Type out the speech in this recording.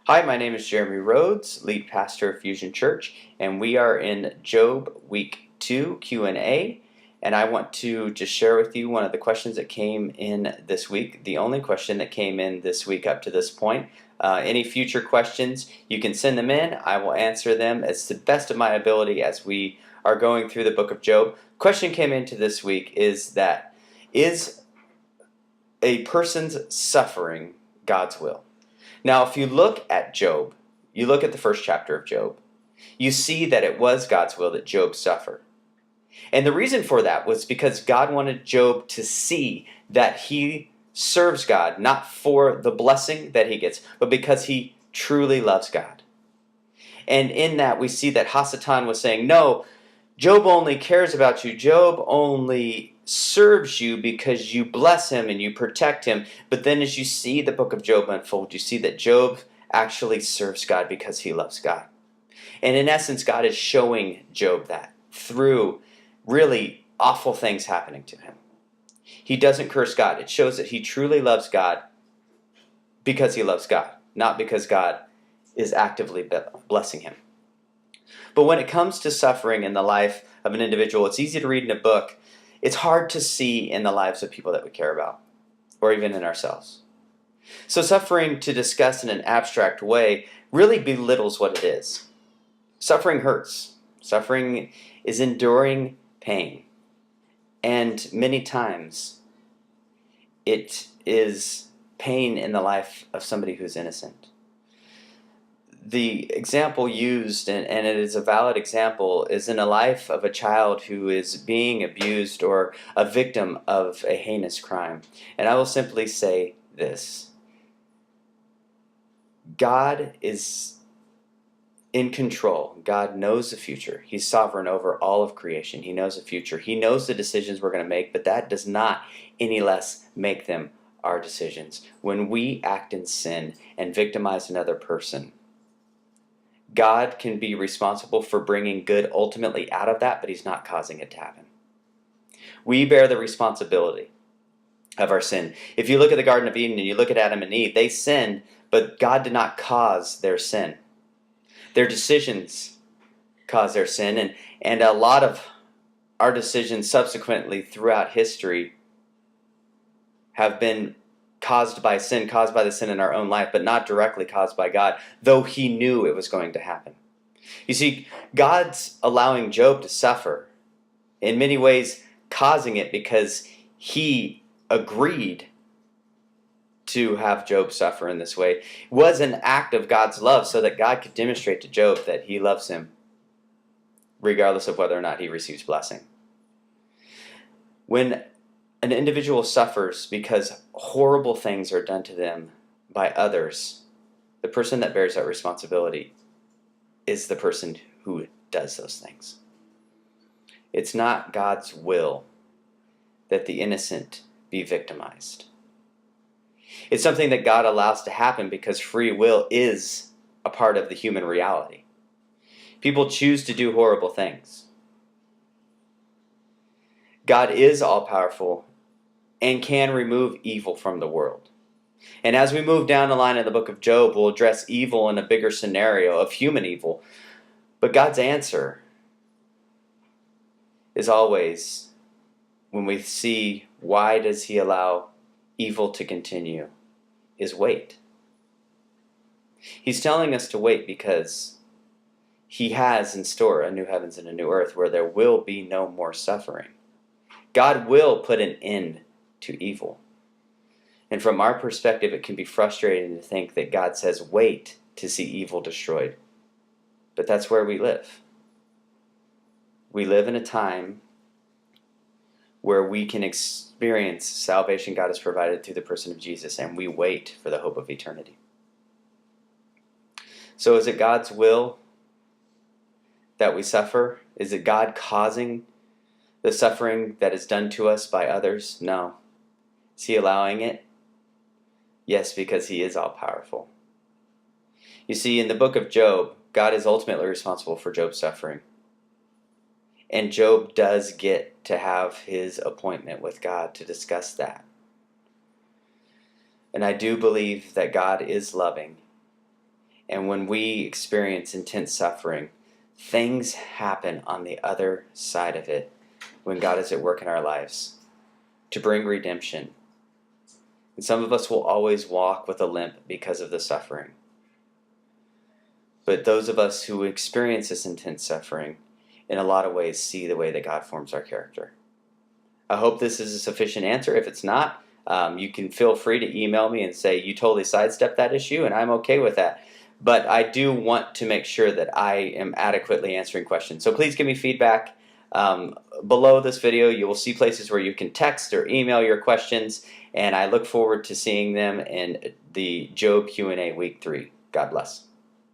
Hi, my name is Jeremy Rhodes, lead pastor of Fusion Church, and we are in Job week 2 Q&A, and I want to just share with you one of the questions that came in this week, the only question that came in this week up to this point. Any future questions, you can send them in. I will answer them as the best of my ability as we are going through the book of Job. Question came into this week is a person's suffering God's will? Now, if you look at Job, you look at the first chapter of Job, you see that it was God's will that Job suffered. And the reason for that was because God wanted Job to see that he serves God, not for the blessing that he gets, but because he truly loves God. And in that, we see that Hasatan was saying, no, Job only cares about you. Job only serves you because you bless him and you protect him. But then as you see the book of Job unfold, you see that Job actually serves God because he loves God. And in essence, God is showing Job that through really awful things happening to him. He doesn't curse God. It shows that he truly loves God because he loves God, not because God is actively blessing him. But when it comes to suffering in the life of an individual, it's easy to read in a book. It's hard to see in the lives of people that we care about, or even in ourselves. So suffering, to discuss in an abstract way, really belittles what it is. Suffering hurts. Suffering is enduring pain. And many times, it is pain in the life of somebody who's innocent. The example used, and it is a valid example, is in a life of a child who is being abused or a victim of a heinous crime. And I will simply say this: God is in control. God knows the future. He's sovereign over all of creation. He knows the future. He knows the decisions we're going to make, but that does not any less make them our decisions. When we act in sin and victimize another person, God can be responsible for bringing good ultimately out of that, but he's not causing it to happen. We bear the responsibility of our sin. If you look at the Garden of Eden and you look at Adam and Eve, they sinned, but God did not cause their sin. Their decisions caused their sin, and a lot of our decisions subsequently throughout history have been caused by sin, caused by the sin in our own life, but not directly caused by God, though he knew it was going to happen. You see, God's allowing Job to suffer, in many ways causing it because he agreed to have Job suffer in this way. It was an act of God's love so that God could demonstrate to Job that he loves him, regardless of whether or not he receives blessing. When an individual suffers because horrible things are done to them by others, the person that bears that responsibility is the person who does those things. It's not God's will that the innocent be victimized. It's something that God allows to happen because free will is a part of the human reality. People choose to do horrible things. God is all-powerful and can remove evil from the world. And as we move down the line of the book of Job, we'll address evil in a bigger scenario of human evil. But God's answer is always, when we see why does he allow evil to continue, is wait. He's telling us to wait because he has in store a new heavens and a new earth where there will be no more suffering. God will put an end to evil. And from our perspective, it can be frustrating to think that God says, wait to see evil destroyed. But that's where we live. We live in a time where we can experience salvation God has provided through the person of Jesus, and we wait for the hope of eternity. So is it God's will that we suffer? Is it God causing the suffering that is done to us by others? No. Is he allowing it? Yes, because he is all-powerful. You see, in the book of Job, God is ultimately responsible for Job's suffering. And Job does get to have his appointment with God to discuss that. And I do believe that God is loving And when we experience intense suffering, things happen on the other side of it when God is at work in our lives to bring redemption. And some of us will always walk with a limp because of the suffering. But those of us who experience this intense suffering, in a lot of ways, see the way that God forms our character. I hope this is a sufficient answer. If it's not, you can feel free to email me and say, you totally sidestepped that issue, and I'm okay with that. But I do want to make sure that I am adequately answering questions. So please give me feedback. Below this video, you will see places where you can text or email your questions, and I look forward to seeing them in the Job Q&A Week 3. God bless.